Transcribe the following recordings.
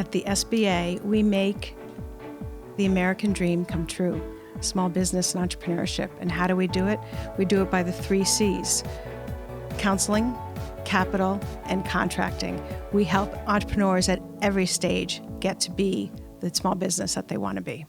At the SBA, we make the American dream come true, small business and entrepreneurship. And how do we do it? We do it by the 3 C's: counseling, capital, and contracting. We help entrepreneurs at every stage get to be the small business that they want to be.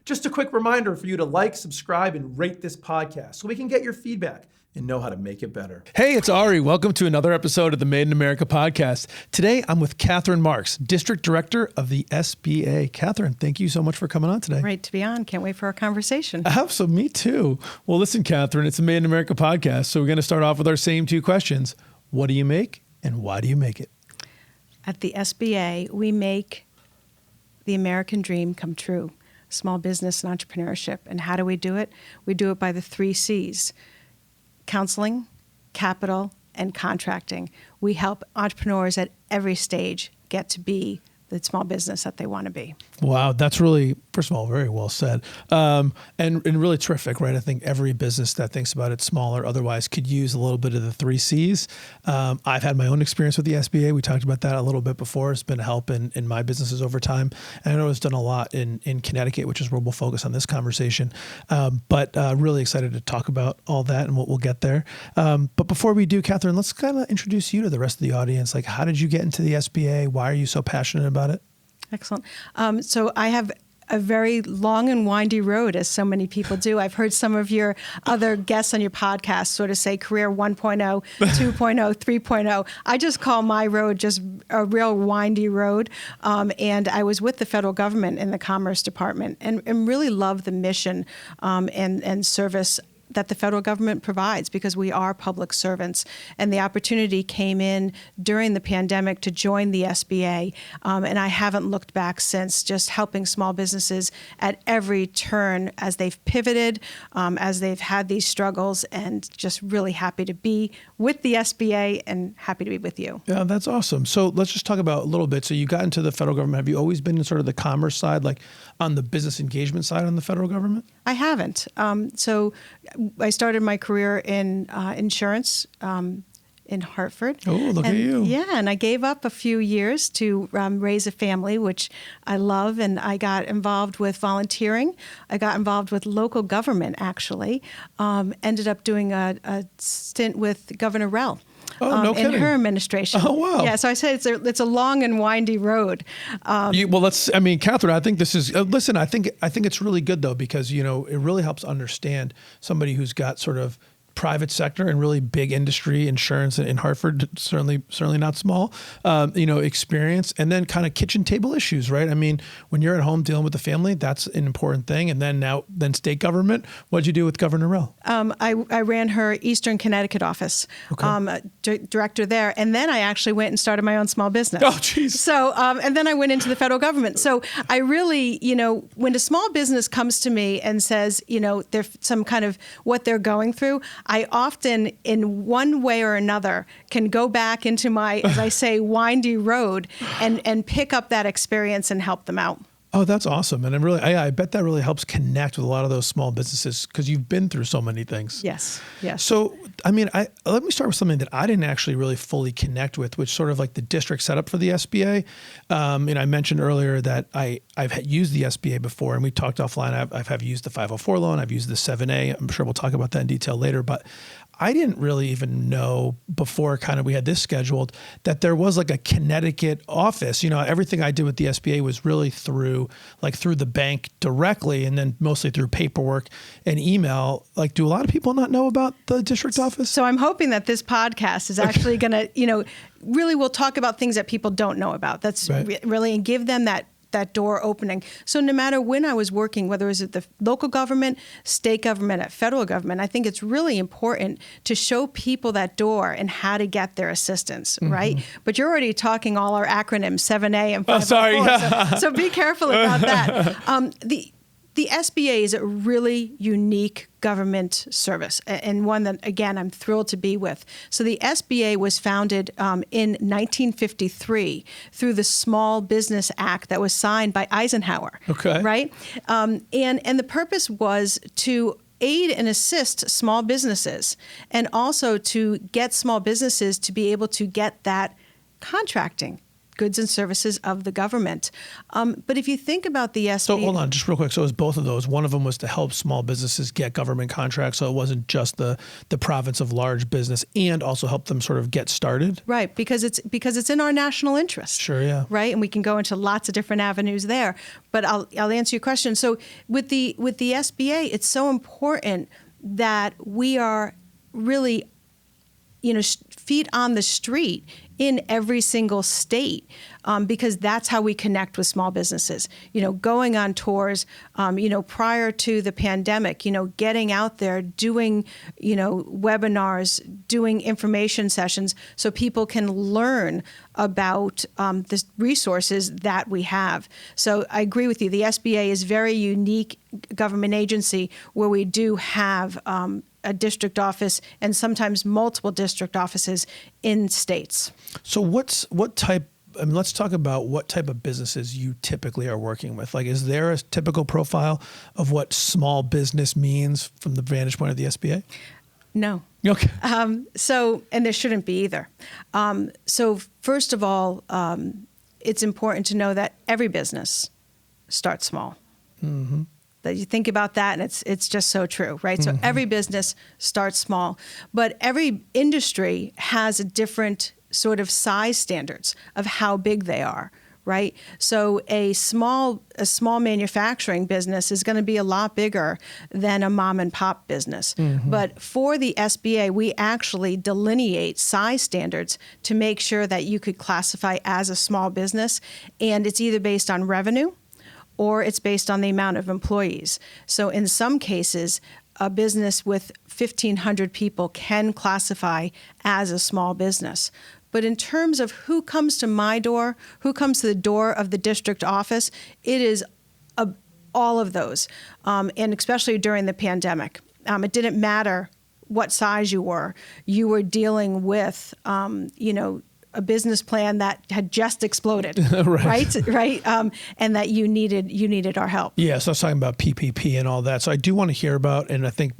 Just a quick reminder for you to like, subscribe, and rate this podcast so we can get your feedback and know how to make it better. Hey, it's Ari. Welcome to another episode of the Made in America podcast. Today, I'm with Catherine Marx, District Director of the SBA. Catherine, thank you so much for coming on today. Great to be on. Can't wait for our conversation. So me too. Well, listen, Catherine, it's a Made in America podcast, so we're going to start off with our same 2 questions. What do you make and why do you make it? At the SBA, we make the American dream come true, small business and entrepreneurship. And how do we do it? We do it by the 3 C's: counseling, capital, and contracting. We help entrepreneurs at every stage get to be the small business that they want to be. Wow, that's really, first of all, very well said. And really terrific, right? I think every business that thinks about it small or otherwise could use a little bit of the 3 C's. I've had my own experience with the SBA. We talked about that a little bit before. It's been a help in my businesses over time. And I know it's done a lot in Connecticut, which is where we'll focus on this conversation. But really excited to talk about all that and what we'll get there. But before we do, Catherine, let's kind of introduce you to the rest of the audience. Like, how did you get into the SBA? Why are you so passionate about it? Excellent. So I have a very long and windy road, as so many people do. I've heard some of your other guests on your podcast sort of say career 1.0, 2.0, 3.0. I just call my road just a real windy road. And I was with the federal government in the Commerce Department and really love the mission and service that the federal government provides, because we are public servants. And the opportunity came in during the pandemic to join the SBA. And I haven't looked back since, just helping small businesses at every turn as they've pivoted, as they've had these struggles, and just really happy to be with the SBA and happy to be with you. Yeah, that's awesome. So let's just talk about a little bit. So you got into the federal government. Have you always been in sort of the commerce side, like on the business engagement side on the federal government? I haven't. So I started my career in insurance in Hartford. Oh, look at you. Yeah, and I gave up a few years to raise a family, which I love, and I got involved with volunteering. I got involved with local government, actually. Ended up doing a stint with Governor Rell. Oh, no kidding. In her administration. Oh, wow. Yeah, so I said it's a long and windy road. Catherine, I think this is, listen, I think it's really good though, because, it really helps understand somebody who's got sort of private sector and really big industry, insurance in Hartford, certainly not small, experience, and then kind of kitchen table issues, right? I mean, when you're at home dealing with the family, that's an important thing. And then state government, what'd you do with Governor Rell? I ran her Eastern Connecticut office, director there. And then I actually went and started my own small business. Oh, geez. So, and then I went into the federal government. So I really, when a small business comes to me and says, there's some kind of what they're going through, I often, in one way or another, can go back into my, as I say, windy road and pick up that experience and help them out. Oh, that's awesome. And I bet that really helps connect with a lot of those small businesses, because you've been through so many things. Yes. So, let me start with something that I didn't actually really fully connect with, which sort of like the district setup for the SBA. And I mentioned earlier that I've used the SBA before, and we talked offline. I've used the 504 loan. I've used the 7A. I'm sure we'll talk about that in detail later, but I didn't really even know before kind of we had this scheduled that there was like a Connecticut office. Everything I did with the SBA was really through the bank directly, and then mostly through paperwork and email. Like, do a lot of people not know about the district office? So I'm hoping that this podcast is actually going to, really we'll talk about things that people don't know about. That's right. Really, and give them that door opening. So no matter when I was working, whether it was at the local government, state government, at federal government, I think it's really important to show people that door and how to get their assistance, right? But you're already talking all our acronyms, 7A and 504. Oh, sorry. So be careful about that. The The SBA is a really unique government service, and one that, again, I'm thrilled to be with. So the SBA was founded in 1953 through the Small Business Act that was signed by Eisenhower. Okay. Right? And the purpose was to aid and assist small businesses, and also to get small businesses to be able to get that contracting, goods and services of the government. But if you think about the SBA... So hold on, just real quick. So it was both of those. One of them was to help small businesses get government contracts, so it wasn't just the province of large business, and also help them sort of get started. Right, because it's in our national interest. Sure, yeah. Right, and we can go into lots of different avenues there. But I'll answer your question. So with the SBA, it's so important that we are really, feet on the street in every single state, because that's how we connect with small businesses. Going on tours, prior to the pandemic, getting out there, doing, webinars, doing information sessions so people can learn about the resources that we have. So I agree with you. The SBA is a very unique government agency where we do have a district office and sometimes multiple district offices in states. So let's talk about what type of businesses you typically are working with. Like, is there a typical profile of what small business means from the vantage point of the SBA? No. Okay. And there shouldn't be either. So first of all, it's important to know that every business starts small. Mm-hmm. That you think about that, and it's just so true, right? Mm-hmm. So every business starts small, but every industry has a different sort of size standards of how big they are, right? So a small manufacturing business is going to be a lot bigger than a mom and pop business. Mm-hmm. But for the SBA, we actually delineate size standards to make sure that you could classify as a small business, and it's either based on revenue or it's based on the amount of employees. So in some cases, a business with 1,500 people can classify as a small business. But in terms of who comes to my door, who comes to the door of the district office, it is all of those, and especially during the pandemic. It didn't matter what size you were dealing with, a business plan that had just exploded, right? And that you needed our help. Yeah, so I was talking about PPP and all that. So I do want to hear about, and I think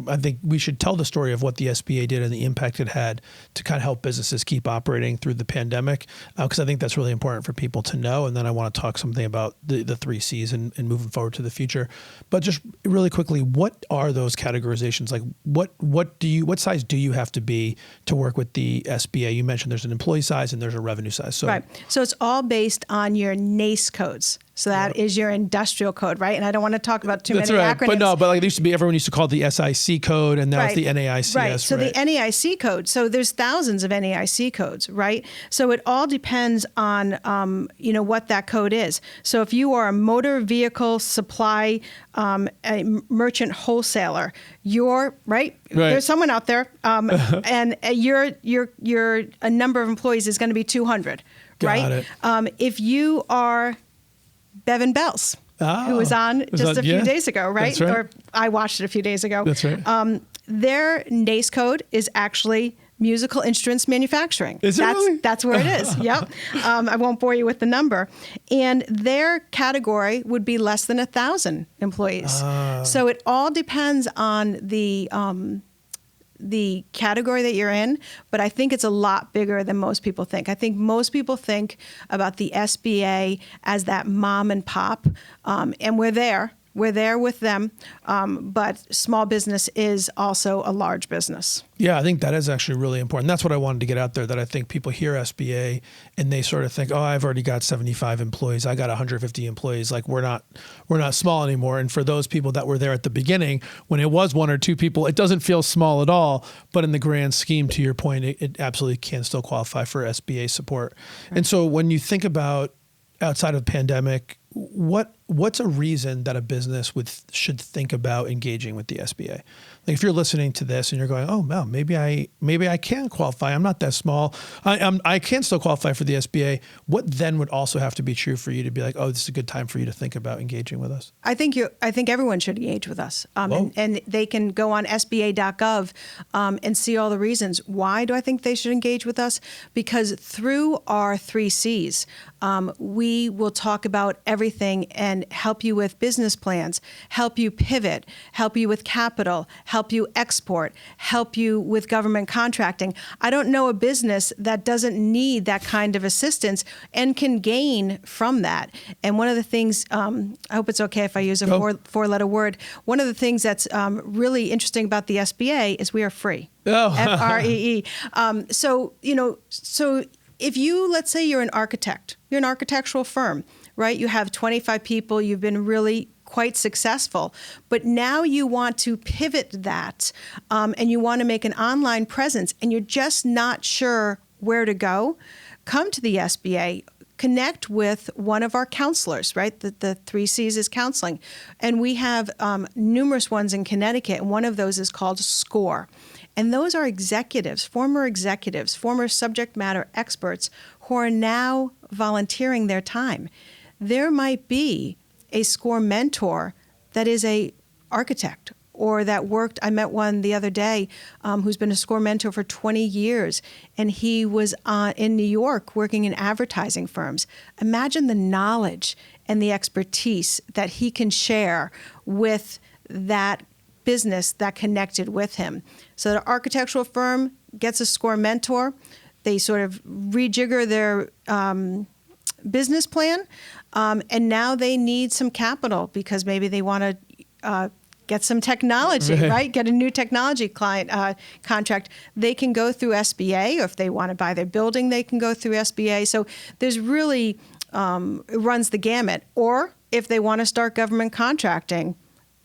we should tell the story of what the SBA did and the impact it had to kind of help businesses keep operating through the pandemic, because I think that's really important for people to know. And then I want to talk something about the 3 C's and moving forward to the future. But just really quickly, what are those categorizations? Like, what size do you have to be to work with the SBA? You mentioned there's an employee size and there's a revenue size. So, right. So it's all based on your NAICE codes. So that is your industrial code, right? And I don't want to talk about too many acronyms. But like everyone used to call it the SIC code, and now it's the NAICS. Right. So the NAIC code. So there's thousands of NAIC codes, right? So it all depends on what that code is. So if you are a motor vehicle supply a merchant wholesaler, you're right. There's someone out there, and your number of employees is going to be 200, right? If you are Bevan Bells, who was on just a few days ago, right? That's right. Or I watched it a few days ago. That's right. Their NAICE code is actually musical instruments manufacturing. That's where it is. Yep. I won't bore you with the number. And their category would be less than 1,000 employees. So it all depends on the category that you're in, but I think it's a lot bigger than most people think. I think most people think about the SBA as that mom and pop, and we're there with them, but small business is also a large business. Yeah, I think that is actually really important. That's what I wanted to get out there, that I think people hear SBA and they sort of think, oh, I've already got 75 employees. I got 150 employees. Like we're not small anymore. And for those people that were there at the beginning, when it was 1 or 2 people, it doesn't feel small at all. But in the grand scheme, to your point, it absolutely can still qualify for SBA support. Right. And so when you think about outside of the pandemic, what what's a reason that a business should think about engaging with the SBA? Like if you're listening to this and you're going, oh, wow, maybe I can qualify. I'm not that small. I can still qualify for the SBA. What then would also have to be true for you to be like, oh, this is a good time for you to think about engaging with us? I think everyone should engage with us, and they can go on SBA.gov and see all the reasons. Why do I think they should engage with us? Because through our 3 C's, we will talk about everything and help you with business plans, help you pivot, help you with capital, help you export, help you with government contracting. I don't know a business that doesn't need that kind of assistance and can gain from that. And one of the things, I hope it's okay if I use a four-letter word. One of the things that's really interesting about the SBA is we are free. Oh. FREE. So if you, let's say you're an architect, you're an architectural firm, right? You have 25 people, you've been really quite successful, but now you want to pivot that and you want to make an online presence and you're just not sure where to go, come to the SBA, connect with one of our counselors, right? The 3 C's is counseling. And we have numerous ones in Connecticut, and one of those is called SCORE. And those are executives, former subject matter experts who are now volunteering their time. There might be a SCORE mentor that is a architect or that worked. I met one the other day who's been a SCORE mentor for 20 years, and he was in New York working in advertising firms. Imagine the knowledge and the expertise that he can share with that business that connected with him. So the architectural firm gets a SCORE mentor. They sort of rejigger their business plan, and now they need some capital because maybe they want to get some technology, right? Get a new technology client contract. They can go through SBA, or if they want to buy their building, they can go through SBA. So there's really, it runs the gamut. Or if they want to start government contracting,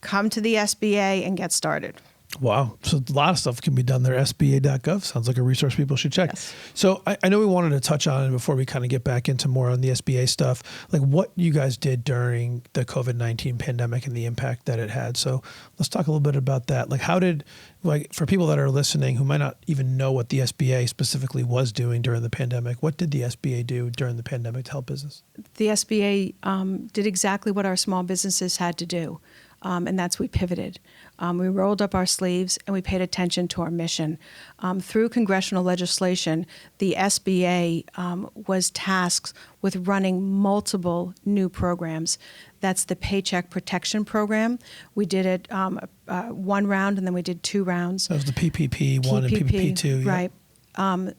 come to the SBA and get started. Wow. So a lot of stuff can be done there. SBA.gov sounds like a resource people should check. Yes. So I know we wanted to touch on it before we kind of get back into more on the SBA stuff, like what you guys did during the COVID-19 pandemic and the impact that it had. So let's talk a little bit about that. Like for people that are listening who might not even know what the SBA specifically was doing during the pandemic, what did the SBA do during the pandemic to help business? The SBA did exactly what our small businesses had to do. And that's we pivoted. We rolled up our sleeves and we paid attention to our mission. Through congressional legislation, the SBA was tasked with running multiple new programs. That's the Paycheck Protection Program. We did it one round and then we did 2 rounds. That was the PPP 1 and PPP 2. Right. Yeah.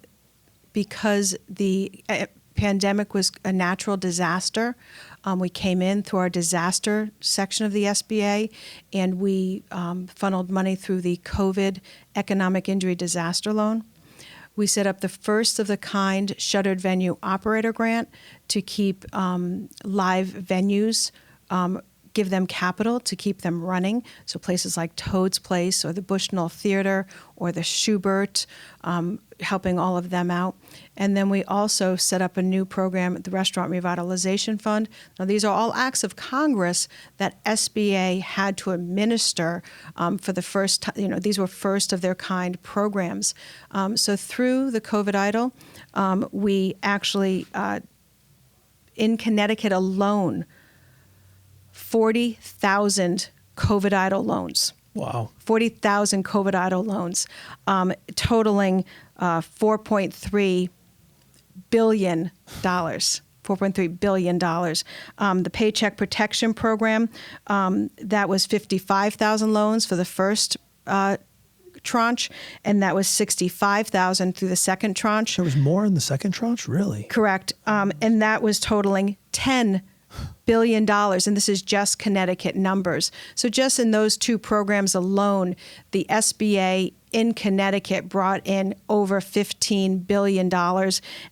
Because the pandemic was a natural disaster, we came in through our disaster section of the SBA, and we funneled money through the COVID Economic Injury Disaster Loan. We set up the first of the kind shuttered venue operator grant to keep live venues, give them capital to keep them running. So places like Toad's Place or the Bushnell Theater or the Schubert, helping all of them out. And then we also set up a new program, the Restaurant Revitalization Fund. Now, these are all acts of Congress that SBA had to administer for the first time. These were first of their kind programs. So through the COVID EIDL, we actually, in Connecticut alone, 40,000 COVID EIDL loans. Wow. 40,000 COVID EIDL loans, totaling $4.3 billion. $4.3 billion. The Paycheck Protection Program, that was 55,000 loans for the first tranche, and that was 65,000 through the second tranche. There was more in the second tranche? Really? Correct. And that was totaling $10 billion, and this is just Connecticut numbers. So just in those 2 programs alone, the SBA in Connecticut brought in over $15 billion.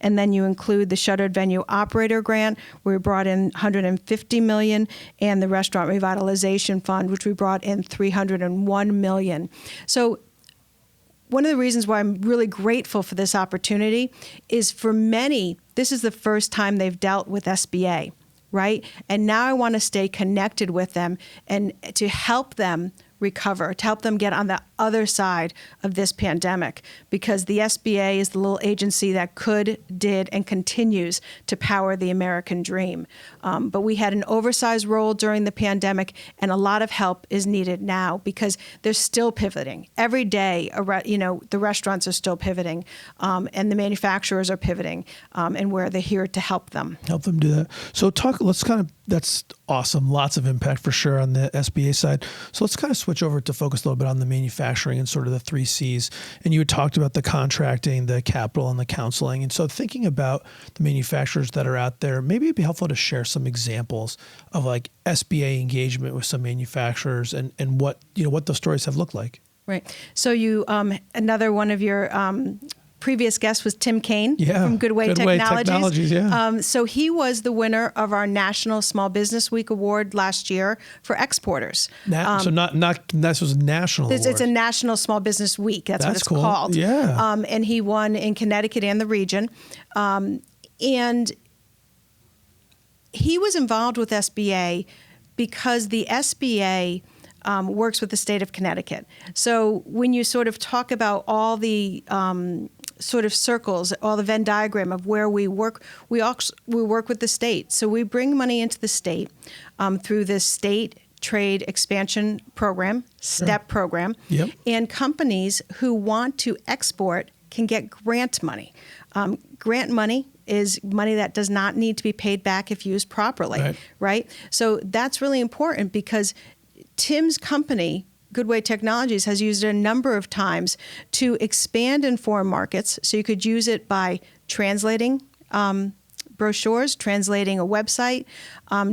And then you include the Shuttered Venue Operator Grant, where we brought in $150 million, and the Restaurant Revitalization Fund, which we brought in $301 million. So one of the reasons why I'm really grateful for this opportunity is for many, this is the first time they've dealt with SBA. right? And now I want to stay connected with them and to help them recover, to help them get on the other side of this pandemic, because the SBA is the little agency that could, did, and continues to power the American dream. But we had an oversized role during the pandemic, and a lot of help is needed now because they're still pivoting. Every day, the restaurants are still pivoting, and the manufacturers are pivoting, and they're here to help them. Help them do that. So that's awesome. Lots of impact for sure on the SBA side. So let's kind of switch over to focus a little bit on the manufacturing and sort of the 3 C's. And you had talked about the contracting, the capital, and the counseling. And so thinking about the manufacturers that are out there, maybe it'd be helpful to share some examples of like SBA engagement with some manufacturers and what those stories have looked like. Right. So another one of your previous guest was Tim Kane from Goodway Technologies. So he was the winner of our National Small Business Week Award last year for exporters. So this was a national award. It's a National Small Business Week. That's what it's cool. called. Yeah. And he won in Connecticut and the region. And he was involved with SBA because the SBA works with the state of Connecticut. So when you sort of talk about all the sort of circles, all the Venn diagram of where we work, we work with the state. So we bring money into the state through the state trade expansion program, STEP program. Yep. And companies who want to export can get grant money. Grant money is money that does not need to be paid back if used properly, right? So that's really important because Tim's company, Goodway Technologies, has used it a number of times to expand in foreign markets. So you could use it by translating brochures, translating a website,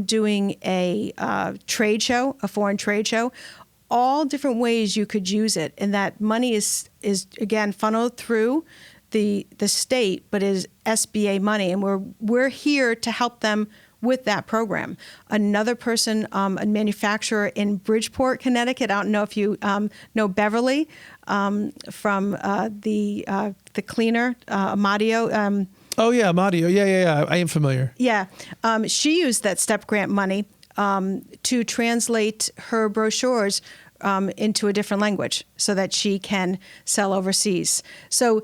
doing a trade show, a foreign trade show, all different ways you could use it. And that money is again funneled through the state, but is SBA money. And we're here to help them with that program. Another person, a manufacturer in Bridgeport, Connecticut. I don't know if you know Beverly from the cleaner, Amadio. Amadio. Yeah. I am familiar. Yeah. She used that STEP grant money to translate her brochures into a different language so that she can sell overseas. So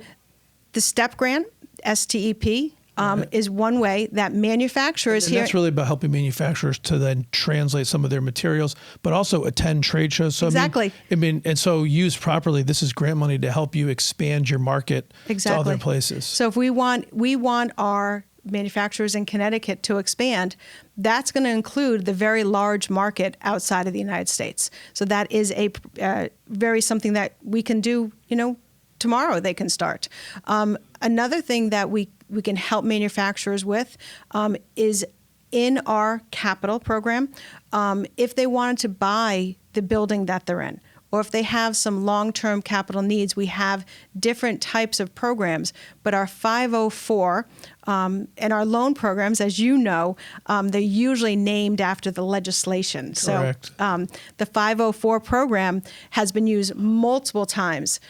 the STEP grant, STEP, is one way that manufacturers and that's really about helping manufacturers to then translate some of their materials, but also attend trade shows. So exactly. And so used properly, this is grant money to help you expand your market to other places. So if we want our manufacturers in Connecticut to expand, that's going to include the very large market outside of the United States. So that is a very something that we can do, tomorrow they can start. Another thing that we can help manufacturers with is in our capital program, if they wanted to buy the building that they're in, or if they have some long-term capital needs, we have different types of programs. But our 504 and our loan programs, as you know, they're usually named after the legislation. Correct. So the 504 program has been used multiple times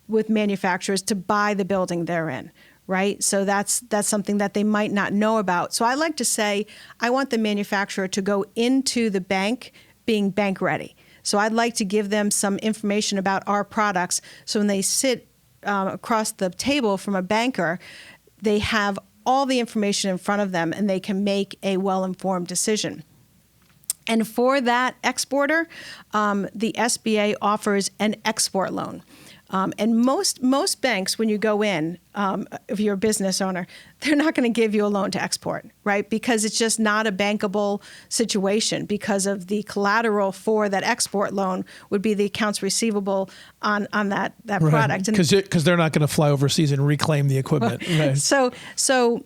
with manufacturers to buy the building they're in. Right? So that's something that they might not know about. So I like to say, I want the manufacturer to go into the bank being bank ready. So I'd like to give them some information about our products. So when they sit across the table from a banker, they have all the information in front of them and they can make a well-informed decision. And for that exporter, the SBA offers an export loan. And most banks, when you go in, if you're a business owner, they're not going to give you a loan to export, right? Because it's just not a bankable situation because of the collateral for that export loan would be the accounts receivable on that product. Because they're not going to fly overseas and reclaim the equipment. Right. So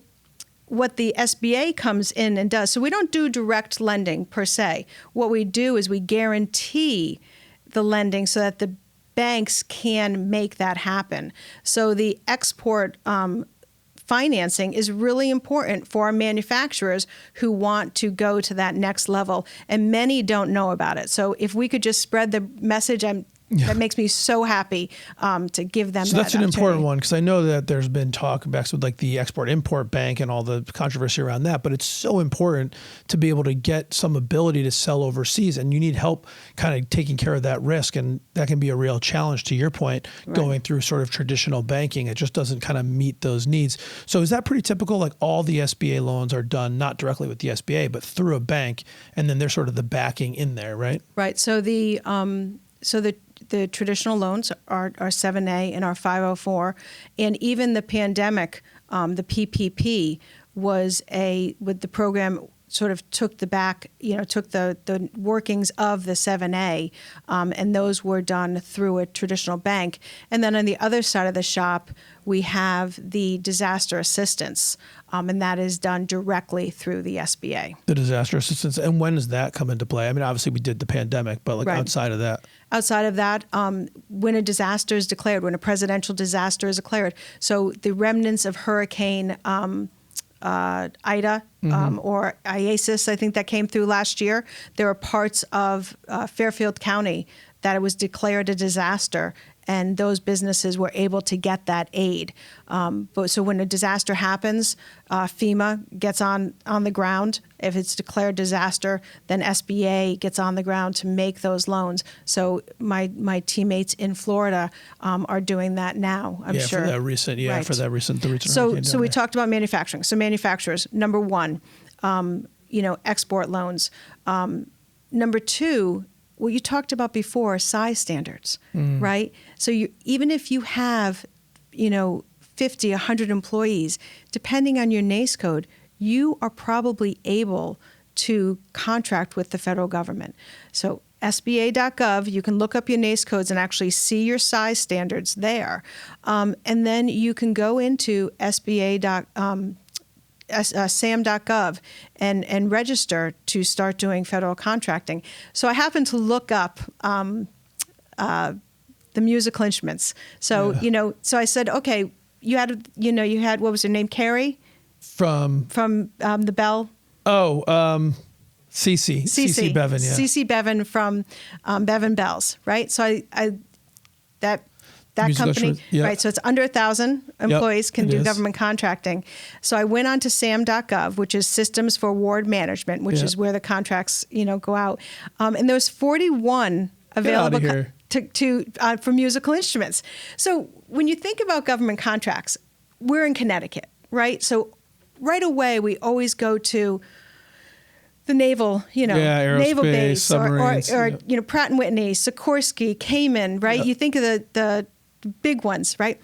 what the SBA comes in and does, so we don't do direct lending per se. What we do is we guarantee the lending so that the banks can make that happen. So the export financing is really important for our manufacturers who want to go to that next level, and many don't know about it. So if we could just spread the message, That makes me so happy to give them. So that's an opportunity. important one, because I know that there's been talk back with like the Export-Import Bank and all the controversy around that, but it's so important to be able to get some ability to sell overseas, and you need help kind of taking care of that risk, and that can be a real challenge, to your point, going through sort of traditional banking. It just doesn't kind of meet those needs. So is that pretty typical? Like all the SBA loans are done not directly with the SBA, but through a bank, and then there's sort of the backing in there, right? Right. So the traditional loans are 7A and our 504, and even the pandemic, the PPP was with the program sort of took the workings of the 7A, and those were done through a traditional bank. And then on the other side of the shop, we have the disaster assistance, and that is done directly through the SBA. The disaster assistance. And when does that come into play? I mean, obviously we did the pandemic, but like outside of that. Outside of that, when a disaster is declared, when a presidential disaster is declared, so the remnants of Hurricane Ida or IASIS, I think that came through last year, there were parts of Fairfield County that it was declared a disaster, and those businesses were able to get that aid. So when a disaster happens, FEMA gets on the ground. If it's declared disaster, then SBA gets on the ground to make those loans. So my teammates in Florida are doing that now, I'm sure. For that recent, the recent So we talked about manufacturing. So manufacturers, number one, export loans. Number two, what you talked about before, size standards, right? So even if you have, 50, 100 employees, depending on your NAICS code, you are probably able to contract with the federal government. So SBA.gov, you can look up your NAICS codes and actually see your size standards there. And then you can go into SAM.gov and register to start doing federal contracting. So I happened to look up the musical instruments. So so I said, okay, you had what was her name, Carrie from the Bell. CC Bevan, yeah. CC Bevan from Bevan Bells, right? So that company, right? So it's under 1,000 employees can do government contracting. So I went on to SAM.gov, which is Systems for Award Management, which is where the contracts, go out. And there was 41 available for musical instruments. So when you think about government contracts, we're in Connecticut, right? So right away we always go to the naval, naval base, or Pratt and Whitney, Sikorsky, Cayman, right? Yep. You think of the big ones, right?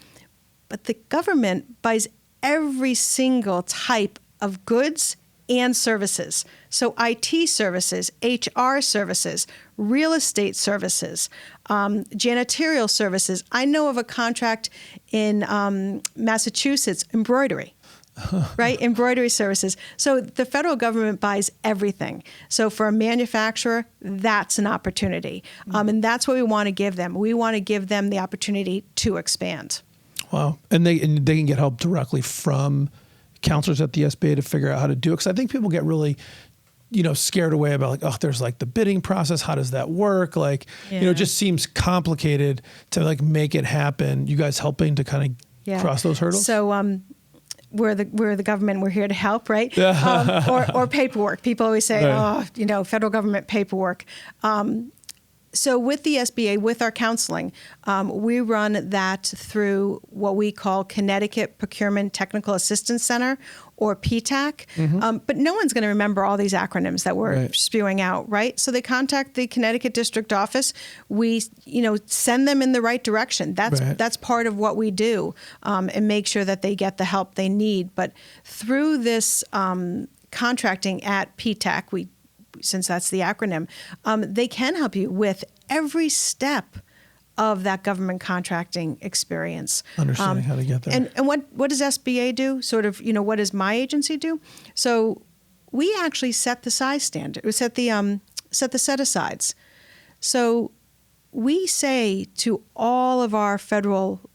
But the government buys every single type of goods and services. So IT services, HR services, real estate services, janitorial services. I know of a contract in Massachusetts, embroidery. Right? Embroidery services. So the federal government buys everything. So for a manufacturer, that's an opportunity. And that's what we want to give them. We want to give them the opportunity to expand. Wow. And they can get help directly from counselors at the SBA to figure out how to do it. Because I think people get really, scared away about there's the bidding process. How does that work? It just seems complicated to make it happen. You guys helping to kind of cross those hurdles? So, we're the government. We're here to help, right? Or paperwork. People always say, federal government paperwork. So with the SBA, with our counseling, we run that through what we call Connecticut Procurement Technical Assistance Center, or PTAC. But no one's going to remember all these acronyms that we're spewing out, right? So they contact the Connecticut District Office. We, send them in the right direction. That's part of what we do, and make sure that they get the help they need. But through this contracting at PTAC, since that's the acronym, they can help you with every step of that government contracting experience. Understanding how to get there. And what does SBA do? Sort of, what does my agency do? So we actually set the size standard. We set the set-asides. So we say to all of our federal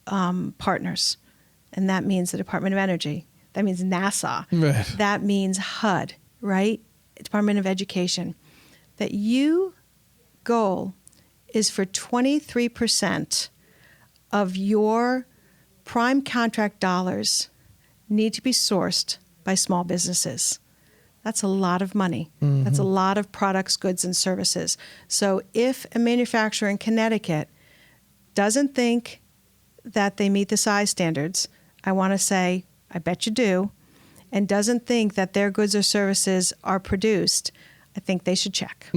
partners, and that means the Department of Energy, that means NASA, that means HUD, right? Department of Education, that your goal is for 23% of your prime contract dollars need to be sourced by small businesses. That's a lot of money. Mm-hmm. That's a lot of products, goods, and services. So if a manufacturer in Connecticut doesn't think that they meet the size standards, I want to say, I bet you do, and doesn't think that their goods or services are produced, I think they should check.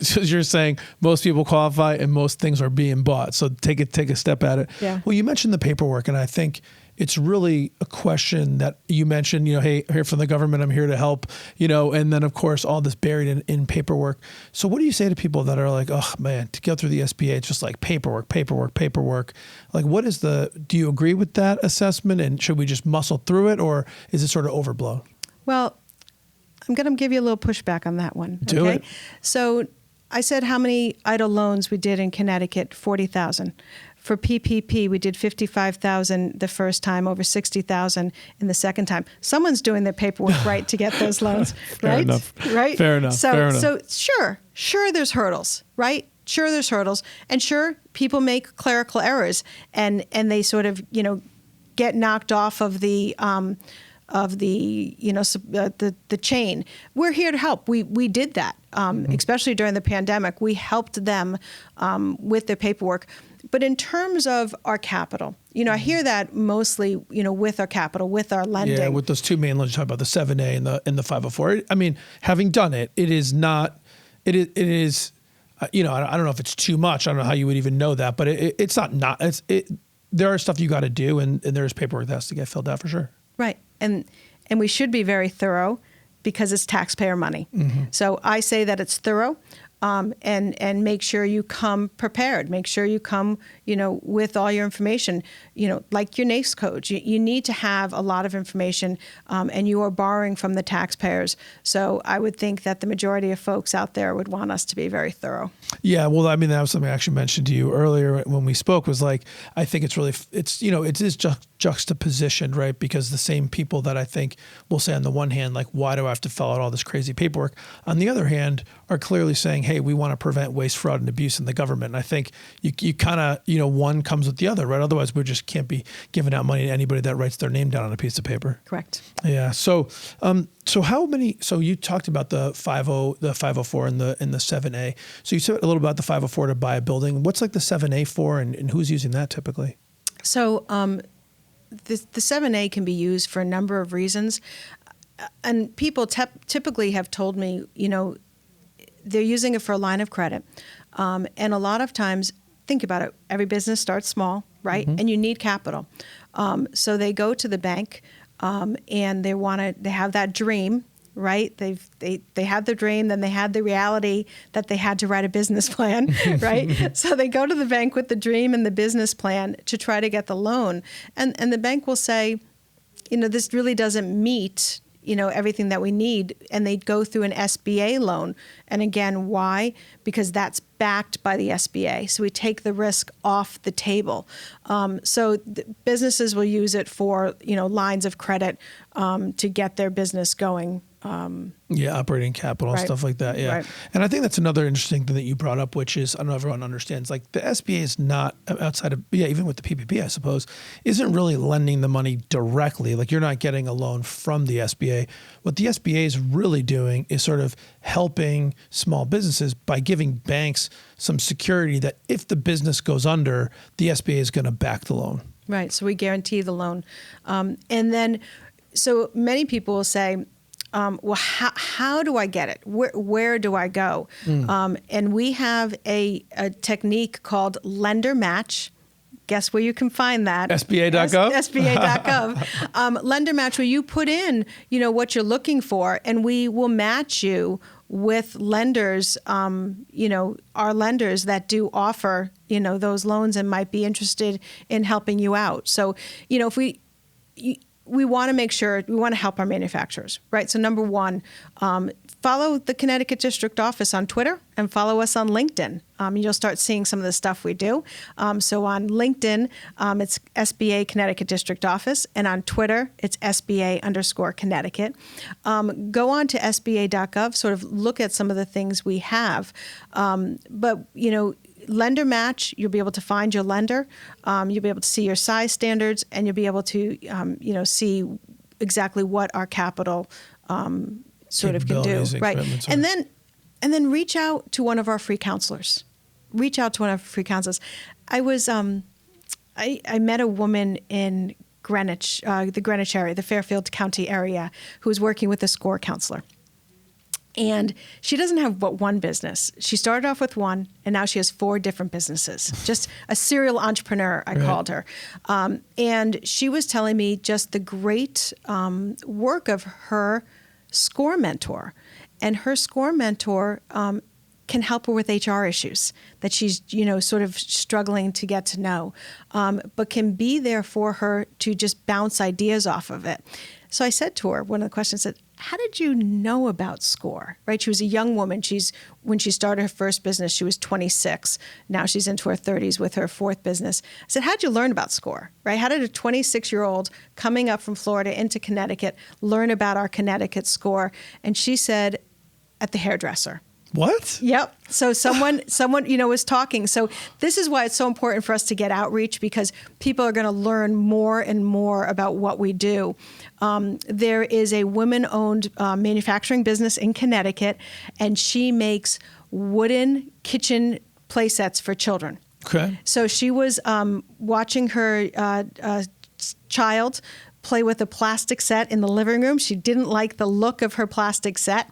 So you're saying most people qualify and most things are being bought. So take a step at it. Yeah. Well, you mentioned the paperwork, and I think it's really a question that you mentioned, hey, here from the government, I'm here to help, and then of course all this buried in paperwork. So what do you say to people that are like, oh man, to go through the SBA, it's just like paperwork. Like do you agree with that assessment, and should we just muscle through it, or is it sort of overblown? Well, I'm going to give you a little pushback on that one. Do it. So I said how many idle loans we did in Connecticut, 40,000. For PPP, we did 55,000 the first time, over 60,000 in the second time. Someone's doing their paperwork right to get those loans, right? Enough. Right? Fair enough. So sure, there's hurdles, right? Sure, there's hurdles, and sure, people make clerical errors, and they sort of get knocked off of the chain. We're here to help. We did that, especially during the pandemic. We helped them with their paperwork. But in terms of our capital, I hear that mostly, with our capital, with our lending. Yeah, with those two main loans you talk about, the 7A and the 504. I mean, having done it, it is not. It is. I don't know if it's too much. I don't know how you would even know that, but it's not. There are stuff you got to do, and there's paperwork that has to get filled out for sure. Right. And we should be very thorough because it's taxpayer money. Mm-hmm. So I say that it's thorough, and make sure you come prepared. Make sure you come, with all your information, like your NAICS codes. You need to have a lot of information, and you are borrowing from the taxpayers. So I would think that the majority of folks out there would want us to be very thorough. Yeah, well, I mean, that was something I actually mentioned to you earlier when we spoke, was like, I think it is juxtapositioned, right? Because the same people that I think will say on the one hand, like, why do I have to fill out all this crazy paperwork? On the other hand, are clearly saying, hey, we want to prevent waste, fraud, and abuse in the government. And I think you kind of, one comes with the other, right? Otherwise, we just can't be giving out money to anybody that writes their name down on a piece of paper. Correct. Yeah. So how many? So you talked about the 504, and the 7A. So you said a little about the 504 to buy a building. What's like the 7A for, and who's using that typically? So the 7A can be used for a number of reasons, and people typically have told me, they're using it for a line of credit, and a lot of times, think about it. Every business starts small, right? Mm-hmm. And you need capital. So they go to the bank, and they have that dream, right? They had the dream, then they had the reality that they had to write a business plan, right? So they go to the bank with the dream and the business plan to try to get the loan. And the bank will say, this really doesn't meet everything that we need, and they'd go through an SBA loan. And again, why? Because that's backed by the SBA. So we take the risk off the table. So businesses will use it for, lines of credit to get their business going. Operating capital, right. Stuff like that. Yeah. Right. And I think that's another interesting thing that you brought up, which is, I don't know if everyone understands, like the SBA is not outside of, even with the PPP, I suppose, isn't really lending the money directly. Like you're not getting a loan from the SBA. What the SBA is really doing is sort of helping small businesses by giving banks some security that if the business goes under, the SBA is going to back the loan. Right. So we guarantee the loan. And then, so many people will say, well, how do I get it? Where do I go? And we have a technique called lender match. Guess where you can find that? SBA.gov? SBA.gov. Lender match, where you put in, what you're looking for, and we will match you with lenders, our lenders that do offer, those loans and might be interested in helping you out. So, if we want to make sure, we want to help our manufacturers, right? So number one, follow the Connecticut District Office on Twitter and follow us on LinkedIn. You'll start seeing some of the stuff we do. So on LinkedIn, it's SBA Connecticut District Office, and on Twitter, it's SBA_Connecticut. Go on to SBA.gov, sort of look at some of the things we have. But, lender match, you'll be able to find your lender. You'll be able to see your size standards, and you'll be able to, see exactly what our capital sort of can do. Right. And then reach out to one of our free counselors. I was, I met a woman in Greenwich, the Greenwich area, the Fairfield County area, who was working with a SCORE counselor. And she doesn't have but one business. She started off with one, and now she has 4 different businesses. Just a serial entrepreneur, I called her. And she was telling me just the great work of her SCORE mentor. And her SCORE mentor can help her with HR issues that she's, sort of struggling to get to know, but can be there for her to just bounce ideas off of it. So I said to her, one of the questions said, how did you know about SCORE, right? She was a young woman. When she started her first business, she was 26. Now she's into her 30s with her 4th business. I said, how'd you learn about SCORE, right? How did a 26-year-old coming up from Florida into Connecticut learn about our Connecticut SCORE? And she said, at the hairdresser. What? Yep. So someone, was talking. So this is why it's so important for us to get outreach, because people are going to learn more and more about what we do. There is a women-owned manufacturing business in Connecticut, and she makes wooden kitchen play sets for children. Okay. So she was watching her child play with a plastic set in the living room. She didn't like the look of her plastic set.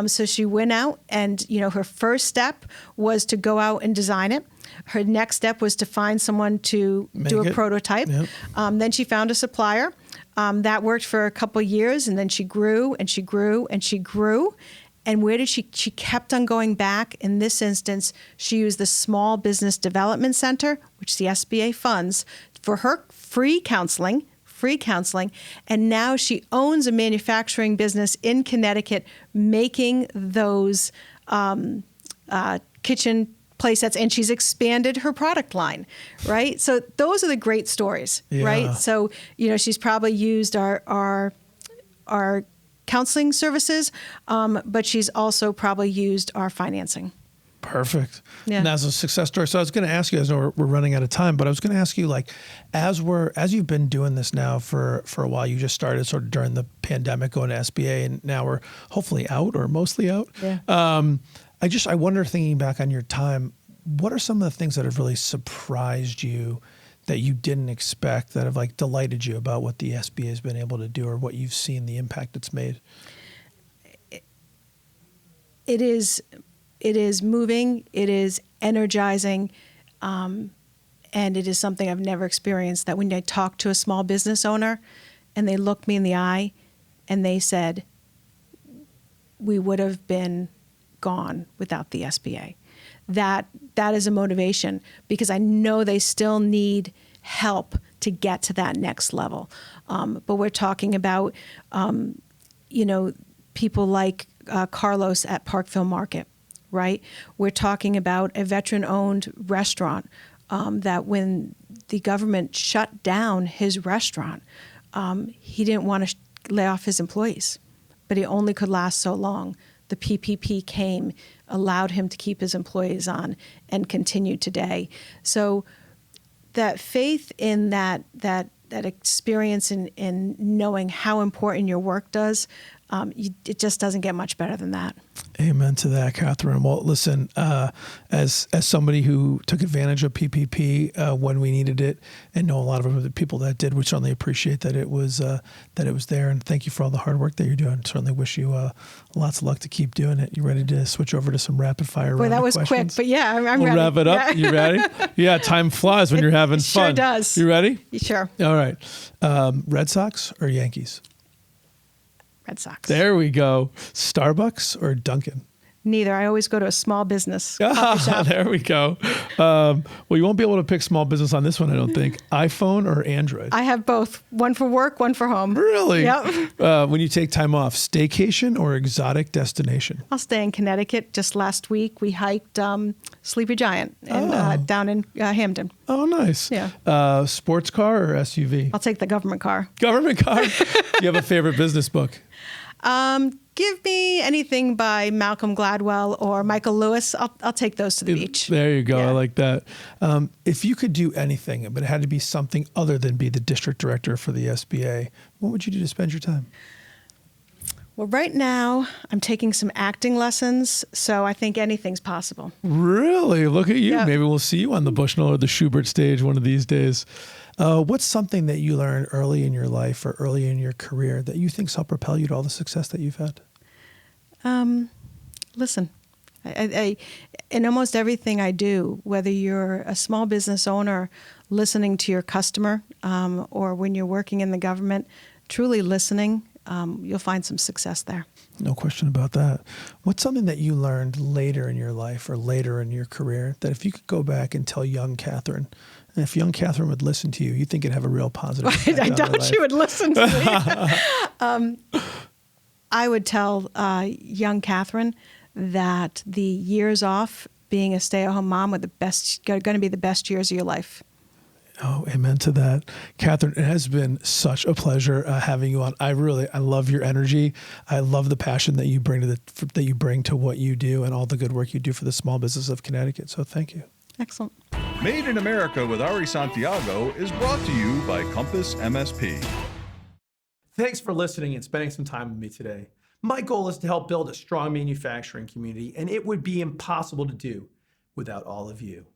So she went out and, her first step was to go out and design it. Her next step was to find someone to do a prototype. Yep. Then she found a supplier. That worked for a couple years, and then she grew and she grew and she grew. And where did she kept on going back. In this instance, she used the Small Business Development Center, which the SBA funds, for her free counseling. And now she owns a manufacturing business in Connecticut making those kitchen play sets, and she's expanded her product line, right? So those are the great stories, right? So, she's probably used our counseling services, but she's also probably used our financing. Perfect. Yeah. And as a success story, so I was going to ask you, I know we're running out of time, but I was going to ask you, as you've been doing this now for a while, you just started sort of during the pandemic going to SBA, and now we're hopefully out or mostly out. Yeah. I wonder, thinking back on your time, what are some of the things that have really surprised you that you didn't expect, that have delighted you about what the SBA has been able to do, or what you've seen, the impact it's made? It is moving, it is energizing, and it is something I've never experienced, that when I talk to a small business owner and they look me in the eye and they said, we would have been gone without the SBA. That is a motivation, because I know they still need help to get to that next level. But we're talking about, people like Carlos at Parkville Market. Right? We're talking about a veteran-owned restaurant that when the government shut down his restaurant, he didn't want to lay off his employees, but he only could last so long. The PPP came, allowed him to keep his employees on, and continue today. So that faith in that experience in knowing how important your work does, it just doesn't get much better than that. Amen to that, Catherine. Well, listen, as somebody who took advantage of PPP when we needed it, and know a lot of the people that did, we certainly appreciate that it was there. And thank you for all the hard work that you're doing. Certainly wish you lots of luck to keep doing it. You ready to switch over to some rapid fire? Boy, that was questions? Quick, but yeah, I'm ready. We'll wrap it up. Yeah. You ready? Yeah, time flies when you're having fun. Sure does. You ready? Sure. All right. Red Sox or Yankees? Red Sox. There we go. Starbucks or Dunkin'? Neither. I always go to a small business coffee shop. There we go. Well, you won't be able to pick small business on this one, I don't think. iPhone or Android? I have both. One for work, one for home. Really? Yep. When you take time off, staycation or exotic destination? I'll stay in Connecticut. Just last week, we hiked Sleepy Giant down in Hamden. Oh, nice. Yeah. Sports car or SUV? I'll take the government car. Government car? Do you have a favorite business book? give me anything by Malcolm Gladwell or Michael Lewis. I'll take those to the beach. There you go. Yeah. I like that. If you could do anything, but it had to be something other than be the district director for the SBA, what would you do to spend your time? Well, right now I'm taking some acting lessons, so I think anything's possible. Really? Look at you. Yeah. Maybe we'll see you on the Bushnell or the Schubert stage one of these days. What's something that you learned early in your life or early in your career that you think's helped propel you to all the success that you've had? Listen, I in almost everything I do, whether you're a small business owner listening to your customer or when you're working in the government, truly listening, you'll find some success there. No question about that. What's something that you learned later in your life or later in your career that if you could go back and tell young Catherine, and if young Catherine would listen to you, you think it'd have a real positive impact I on her doubt life? she would listen to me. I would tell young Catherine that the years off being a stay-at-home mom are going to be the best years of your life. Oh, amen to that. Catherine, it has been such a pleasure having you on. I love your energy. I love the passion that you bring to what you do and all the good work you do for the small business of Connecticut. So thank you. Excellent. Made in America with Ari Santiago is brought to you by CompassMSP. Thanks for listening and spending some time with me today. My goal is to help build a strong manufacturing community, and it would be impossible to do without all of you.